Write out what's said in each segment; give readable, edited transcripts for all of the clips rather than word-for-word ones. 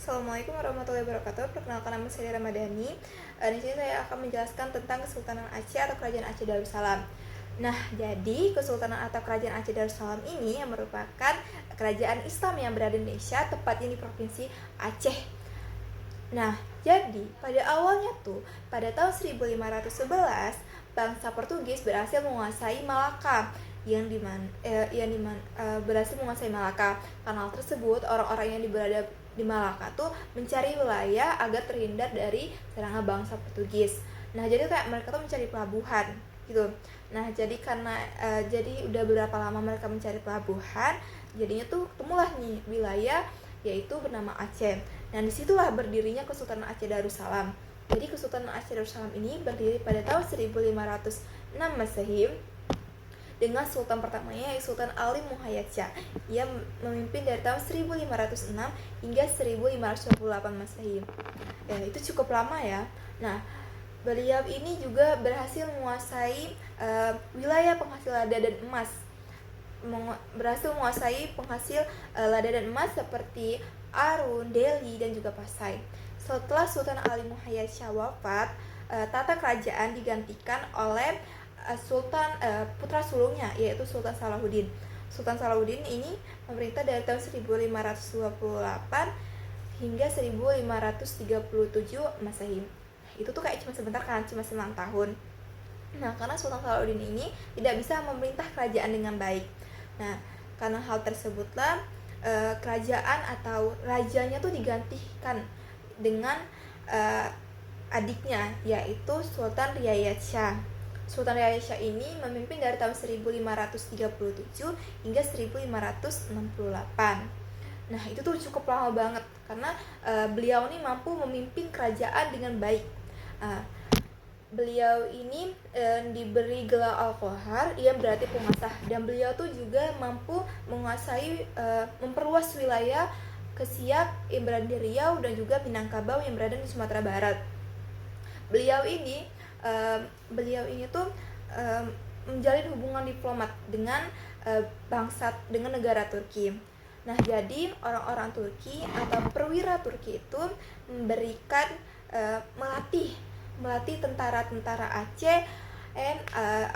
Assalamualaikum warahmatullahi wabarakatuh. Perkenalkan, nama saya Ramadhani. Di sini saya akan menjelaskan tentang Kesultanan Aceh atau Kerajaan Aceh Darussalam. Nah, jadi Kesultanan atau Kerajaan Aceh Darussalam ini yang merupakan kerajaan Islam yang berada di Indonesia, tepatnya di Provinsi Aceh. Nah, jadi pada awalnya pada tahun 1511 bangsa Portugis berhasil menguasai Malaka berhasil menguasai Malaka. Karena hal tersebut, orang-orang yang berada di Malaka mencari wilayah agar terhindar dari serangan bangsa Portugis. Nah, jadi kayak mereka mencari pelabuhan gitu. Nah, jadi jadi udah berapa lama mereka mencari pelabuhan, jadinya ketemulah nih wilayah yaitu bernama Aceh. Nah, disitulah berdirinya Kesultanan Aceh Darussalam. Jadi Kesultanan Aceh Darussalam ini berdiri pada tahun 1506 Masehi dengan sultan pertamanya yaitu Sultan Ali Muhayyad Shah. Ia memimpin dari tahun 1506 hingga 1528 Masehi. Ya, itu cukup lama ya. Nah, beliau ini juga berhasil menguasai wilayah penghasil lada dan emas. Berhasil menguasai penghasil lada dan emas seperti Arun, Delhi, dan juga Pasai. Setelah Sultan Ali Muhayyad Shah wafat, tata kerajaan digantikan oleh Sultan putra sulungnya yaitu Sultan Salahuddin. Sultan Salahuddin ini memerintah dari tahun 1528 hingga 1537 Masehi. Itu kayak cuma sebentar kan, cuma 9 tahun. Nah, karena Sultan Salahuddin ini tidak bisa memerintah kerajaan dengan baik. Nah, karena hal tersebutlah kerajaan atau rajanya digantikan dengan adiknya yaitu Sultan Riyad Shah. Sultan Riyad Shah ini memimpin dari tahun 1537 hingga 1568. Nah, itu cukup lama banget karena beliau ini mampu memimpin kerajaan dengan baik. Beliau ini diberi gelar Al-Qahar, ia berarti penguasa, dan beliau juga mampu menguasai memperluas wilayah ke Siak yang berada di Riau dan juga Minangkabau yang berada di Sumatera Barat. Beliau ini menjalin hubungan diplomat dengan dengan negara Turki. Nah, jadi orang-orang Turki atau perwira Turki itu memberikan melatih tentara-tentara Aceh dan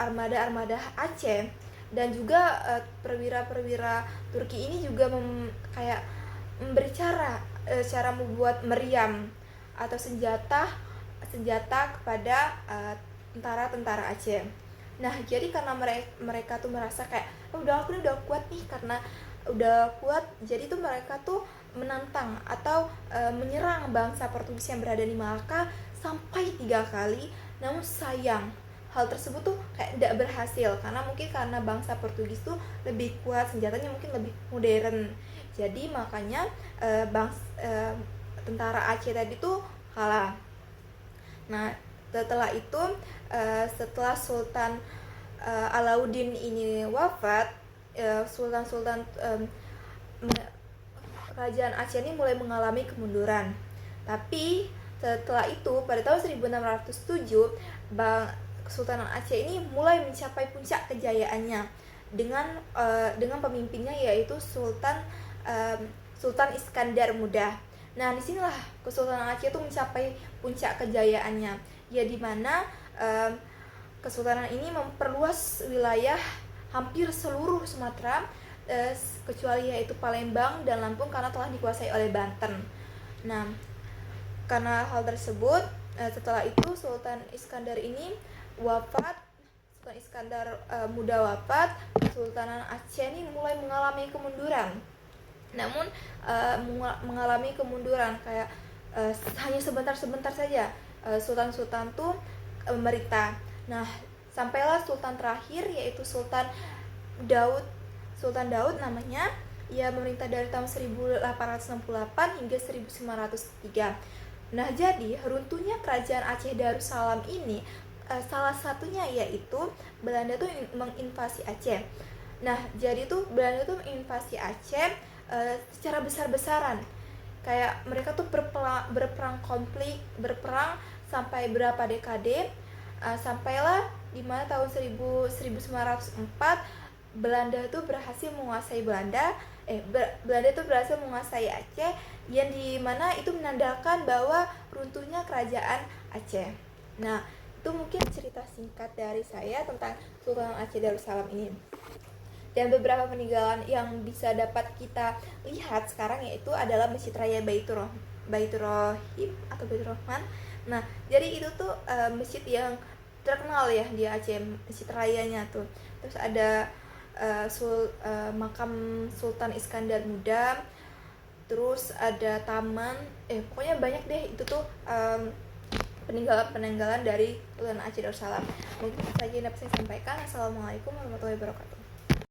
armada-armada Aceh, dan juga perwira-perwira Turki ini juga memberi cara membuat meriam atau senjata kepada tentara-tentara Aceh. Nah, jadi karena mereka merasa kayak aku udah kuat nih, karena udah kuat, jadi mereka menantang atau menyerang bangsa Portugis yang berada di Malaka sampai 3 kali. Namun sayang, hal tersebut kayak tidak berhasil karena bangsa Portugis lebih kuat, senjatanya mungkin lebih modern. Jadi makanya tentara Aceh tadi kalah. Nah, setelah itu setelah Sultan Alauddin ini wafat, kerajaan Aceh ini mulai mengalami kemunduran. Tapi setelah itu pada tahun 1607 Kesultanan Aceh ini mulai mencapai puncak kejayaannya dengan pemimpinnya yaitu Sultan Iskandar Muda. Nah, disinilah Kesultanan Aceh mencapai puncak kejayaannya, ya di mana kesultanan ini memperluas wilayah hampir seluruh Sumatera, kecuali yaitu Palembang dan Lampung karena telah dikuasai oleh Banten. Nah, karena hal tersebut, setelah itu Sultan Iskandar ini wafat. Sultan Iskandar Muda wafat, Kesultanan Aceh ini mulai mengalami kemunduran. Namun mengalami kemunduran kayak hanya sebentar-sebentar saja sultan-sultan memerintah. Nah, sampailah sultan terakhir yaitu Sultan Daud namanya. Ia memerintah dari tahun 1868 hingga 1903. Nah, jadi runtuhnya kerajaan Aceh Darussalam ini salah satunya yaitu Belanda menginvasi Aceh. Nah, jadi Belanda menginvasi Aceh secara besar-besaran. Kayak mereka berperang sampai berapa dekade, sampailah di mana tahun 1904 Belanda berhasil menguasai Belanda itu berhasil menguasai Aceh, yang dimana itu menandakan bahwa runtuhnya kerajaan Aceh. Nah, itu mungkin cerita singkat dari saya tentang Sultan Aceh Darussalam ini. Dan beberapa peninggalan yang bisa dapat kita lihat sekarang yaitu adalah Masjid Raya Baitur Rohim atau Baitur Rahman. Nah, jadi itu tuh masjid yang terkenal ya di Aceh, masjid rayanya tuh. Terus ada makam Sultan Iskandar Muda, terus ada taman, pokoknya banyak deh itu tuh peninggalan dari Sultan Aceh Darussalam. Mungkin saja yang dapat saya sampaikan. Assalamualaikum warahmatullahi wabarakatuh.